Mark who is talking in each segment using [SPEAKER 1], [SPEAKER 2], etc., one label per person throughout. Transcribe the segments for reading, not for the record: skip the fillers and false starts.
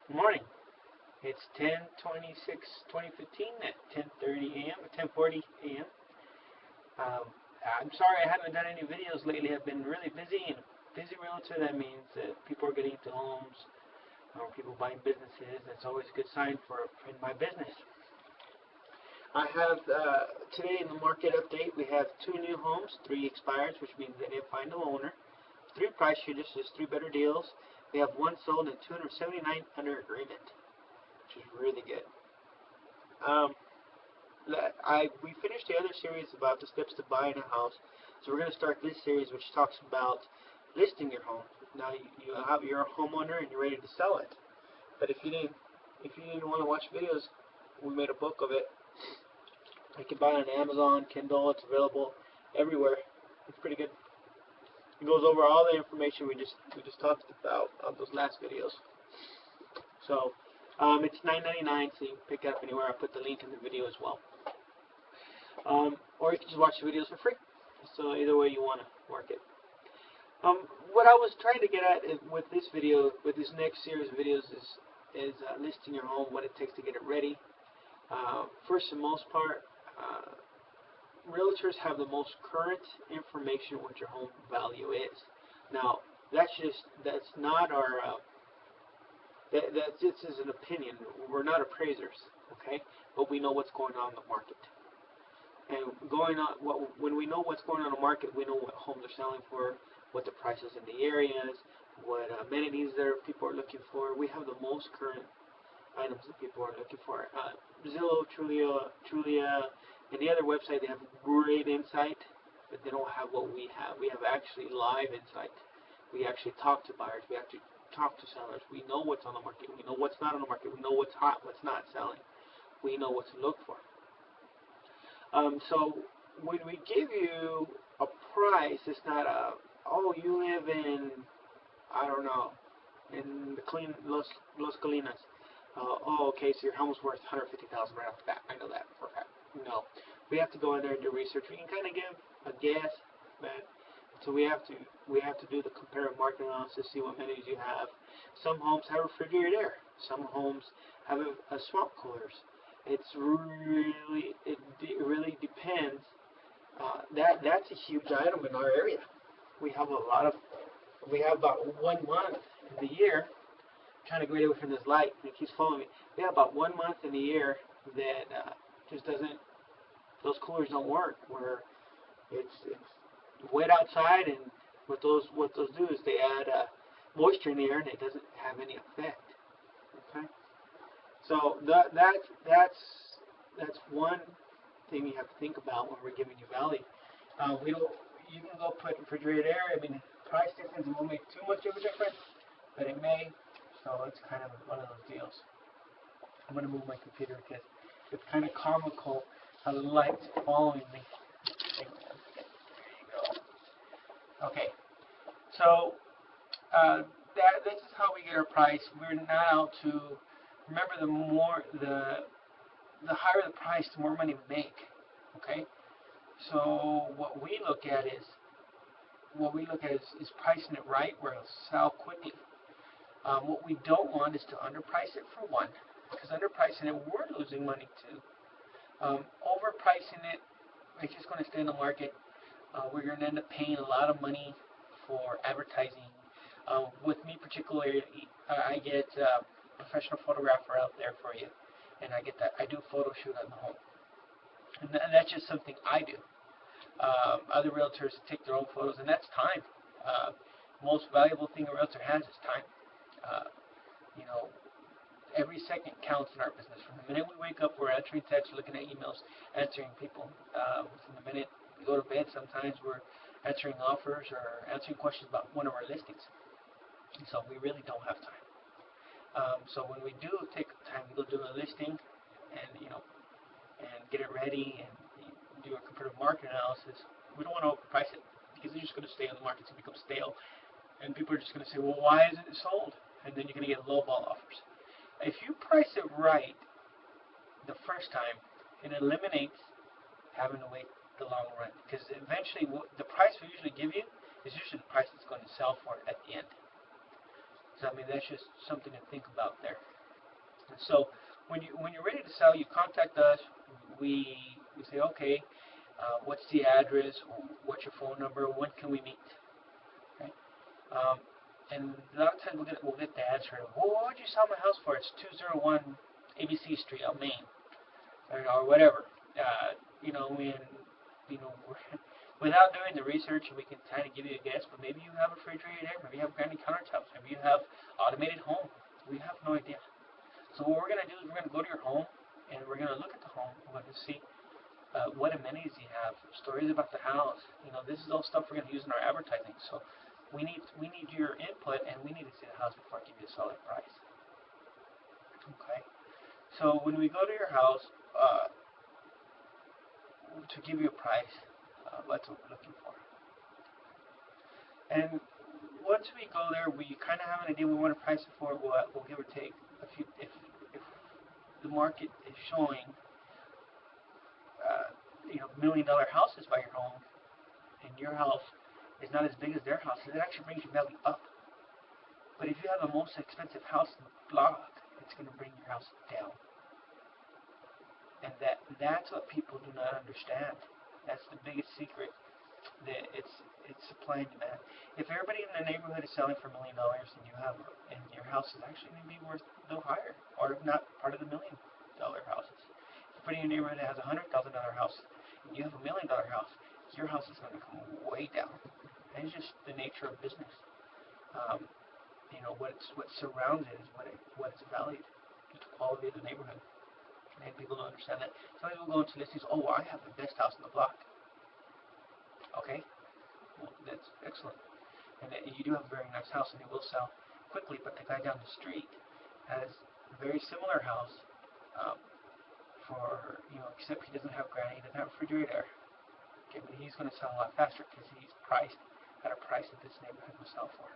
[SPEAKER 1] Good morning. It's 10/26/2015 at 10:30 a.m. or 10:40 a.m. Um, I'm sorry I haven't done any videos lately. I've been really busy, and busy realtor, that means that people are getting into homes or people buying businesses. That's always a good sign for in my business. I have today in the market update, we have 2 new homes, 3 expires, which means they didn't find a owner. 3 price changes, just 3 better deals. We have 1 sold and 279 under agreement, which is really good. Um, we finished the other series about the steps to buying a house, so we're going to start this series, which talks about listing your home. Now you're a homeowner and you're ready to sell it. But if you didn't want to watch videos, we made a book of it. You can buy it on Amazon, Kindle. It's available everywhere. It's pretty good. It goes over all the information we just talked about on those last videos. So it's $9.99, so you can pick it up anywhere. I'll put the link in the video as well. Or you can just watch the videos for free. So either way you want to work it. What I was trying to get at with this video, with this next series of videos, is listing your home, what it takes to get it ready. First and most part, realtors have the most current information what your home value is. Now, that's not our this is an opinion. We're not appraisers, okay? But we know what's going on in the market. And when we know what's going on in the market, we know what homes are selling for, what the prices in the areas, what amenities people are looking for. We have the most current items that people are looking for. Zillow, Trulia, and the other website, they have great insight, but they don't have what we have. We have actually live insight. We actually talk to buyers. We actually talk to sellers. We know what's on the market. We know what's not on the market. We know what's hot, what's not selling. We know what to look for. So when we give you a price, it's not you live in, I don't know, in the Los Colinas. Okay, so your home's worth $150,000 right off the bat. I know that for a fact. No, we have to go in there and do research. We can kind of give a guess, but so we have to do the comparative market analysis, see what amenities you have. Some homes have refrigerated air. Some homes have a swamp coolers. It really depends. That's a huge item in our area. We have about 1 month in the year. I'm trying to get away from this light, and it keeps following me. We have about 1 month in the year that just doesn't. Those coolers don't work. Where it's wet outside, and what those do is they add moisture in the air, and it doesn't have any effect. Okay. So that's one thing you have to think about when we're giving you value. You can go put refrigerated air. I mean, price difference won't make too much of a difference, but it may. So it's kind of one of those deals. I'm going to move my computer because it's kind of comical how the light's following me. There you go. Okay. So this is how we get our price. We're not out to remember the higher the price, the more money we make. Okay. So what we look at is pricing it right where it'll sell quickly. What we don't want is to underprice it for one, because underpricing it, we're losing money too. Overpricing it, it's just going to stay in the market. We're going to end up paying a lot of money for advertising. With me particularly, I get a professional photographer out there for you, and I do photo shoot on the home, and that's just something I do. Other realtors take their own photos, and that's time. Most valuable thing a realtor has is time. You know, every second counts in our business. From the minute we wake up, we're answering texts, looking at emails, answering people. From the minute we go to bed, sometimes we're answering offers or answering questions about one of our listings. So we really don't have time. So when we do take time to go do a listing and get it ready and do a comparative market analysis, we don't want to overprice it because it's just going to stay on the market to become stale, and people are just going to say, well, why isn't it sold? And then you're going to get lowball offers. If you price it right the first time, it eliminates having to wait the long run, because eventually the price we usually give you is usually the price it's going to sell for at the end. So I mean, that's just something to think about there. So when you're ready to sell, you contact us. We say, okay, what's the address? What's your phone number? When can we meet? Okay. And a lot of times we'll get the answer. Well, what would you sell my house for? It's 201 ABC Street on Main, or whatever. And without doing the research, we can kind of give you a guess. But maybe you have a refrigerator there. Maybe you have granite countertops. Maybe you have automated home. We have no idea. So what we're gonna do is we're gonna go to your home and we're gonna look at the home. We're gonna see what amenities you have, stories about the house. This is all stuff we're gonna use in our advertising. So we need your input, and we need to see the house before I give you a solid price. Okay. So when we go to your house to give you a price, that's what we're looking for. And once we go there, we kind of have an idea we want to price it for. We'll give or take a few. If the market is showing, $1 million houses by your home, and your house is not as big as their house, it actually brings your value up. But if you have the most expensive house in the block, it's going to bring your house down. And that's what people do not understand. That's the biggest secret. That it's supply and demand. If everybody in the neighborhood is selling for $1 million, and your house is actually going to be worth no higher, or if not part of the $1 million houses. If everybody in your neighborhood has a $100,000 house, and you have a $1 million house, your house is going to come way down. And it's just the nature of business. What surrounds it is what it's valued. It's the quality of the neighborhood. And people don't understand that. Sometimes we'll go into listings, oh, I have the best house in the block. Okay, well, that's excellent. And you do have a very nice house, and it will sell quickly, but the guy down the street has a very similar house except he doesn't have granite, he doesn't have a refrigerator. Okay, but he's going to sell a lot faster because he's priced at a price that this neighborhood will sell for.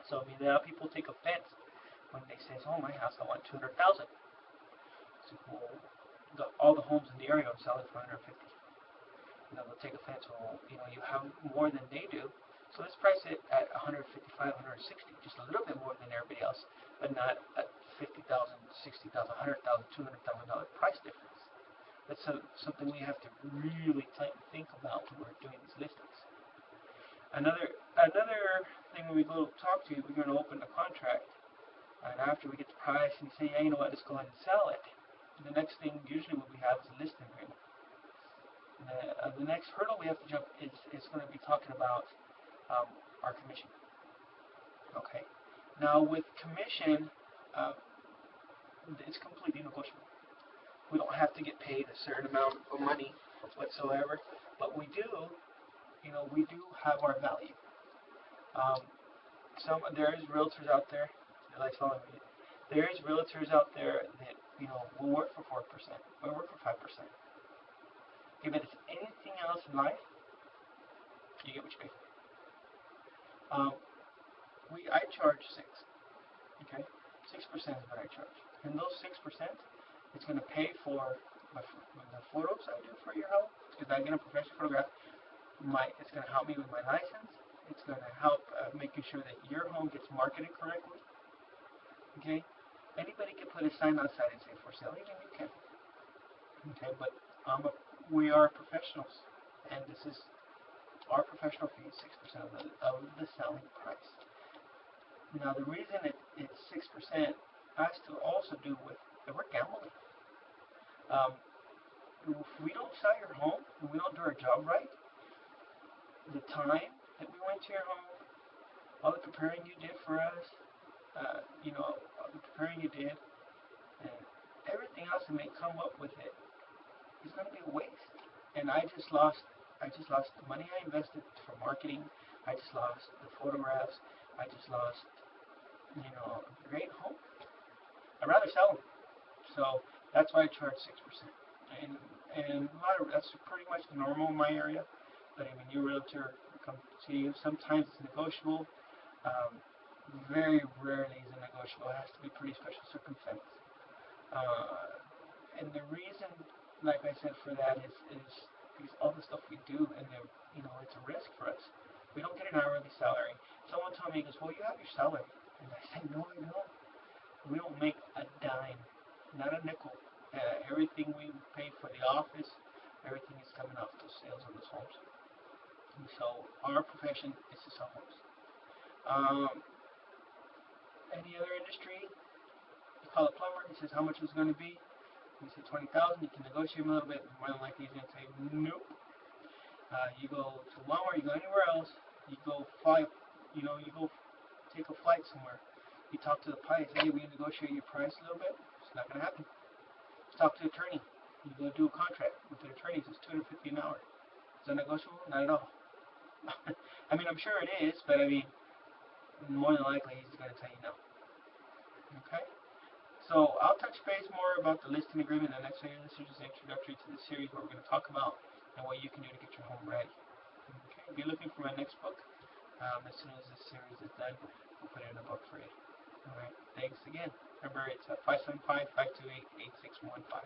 [SPEAKER 1] So, now people take offense when they say, oh, my house, I want $200,000. So, well, all the homes in the area are selling for $150,000. They'll take offense. Well, you have more than they do, so let's price it at $155,000, $160,000, just a little bit more than everybody else, but not at $50,000, $60,000, $100,000, $200,000 price difference. That's something we have to really think about when we're doing these listings. Another thing when we go talk to you, we're going to open a contract, and after we get the price, and you say, yeah, you know what, let's go ahead and sell it. The next thing usually what we have is a listing agreement. The next hurdle we have to jump is going to be talking about our commission. Okay. Now with commission, it's completely negotiable. We don't have to get paid a certain amount of money whatsoever, but we do have our value. There is realtors out there that like following me. There is realtors out there that will work for 4%, will work for 5%. Okay, but if anything else in life, you get what you pay for. I charge 6. Okay, 6% is what I charge, and those 6%, it's going to pay for the photos I do for your home, because I get a professional photograph. It's going to help me with my license. It's going to help making sure that your home gets marketed correctly. Okay, anybody can put a sign outside and say for sale, even you can. Okay, but we are professionals, and this is our professional fee is 6% of the selling price. Now, the reason it's 6% has to also do with that we're gambling. If we don't sell your home, and we don't do our job right, the time that we went to your home, all the preparing you did for us, all the preparing you did, and everything else that may come up with it is going to be a waste. And I just lost the money I invested for marketing. I just lost the photographs. I just lost, a great home. I'd rather sell them. So that's why I charge 6%. And that's pretty much normal in my area. But when your realtor comes to see you, sometimes it's negotiable. Very rarely is it negotiable. It has to be pretty special circumstance. And the reason, like I said, for that is because all the stuff we do, and it's a risk for us. We don't get an hourly salary. Someone told me, he goes, well, you have your salary. And I said, no, I don't. We don't make a dime, not a nickel. Everything we pay for the office, everything is coming off those sales on those homes. And so our profession is to sell homes. Any other industry, you call a plumber, he says how much it's going to be. You say 20,000, you can negotiate him a little bit. More than likely, he's going to say nope. You go to Walmart, you go anywhere else, you go fly, you go take a flight somewhere. You talk to the pilot, hey, we negotiate your price a little bit. It's not going to happen. You talk to the attorney. You go do a contract with the attorney. It's $250 an hour. Is that negotiable? Not at all. I mean, I'm sure it is, but I mean, more than likely, he's going to tell you no. Okay? So I'll touch base more about the listing agreement in the next video. This is just introductory to the series where we're going to talk about and what you can do to get your home ready. Okay? Be looking for my next book. As soon as this series is done, we'll put it in a book for you. Alright, thanks again. Remember, it's 575-528-8615.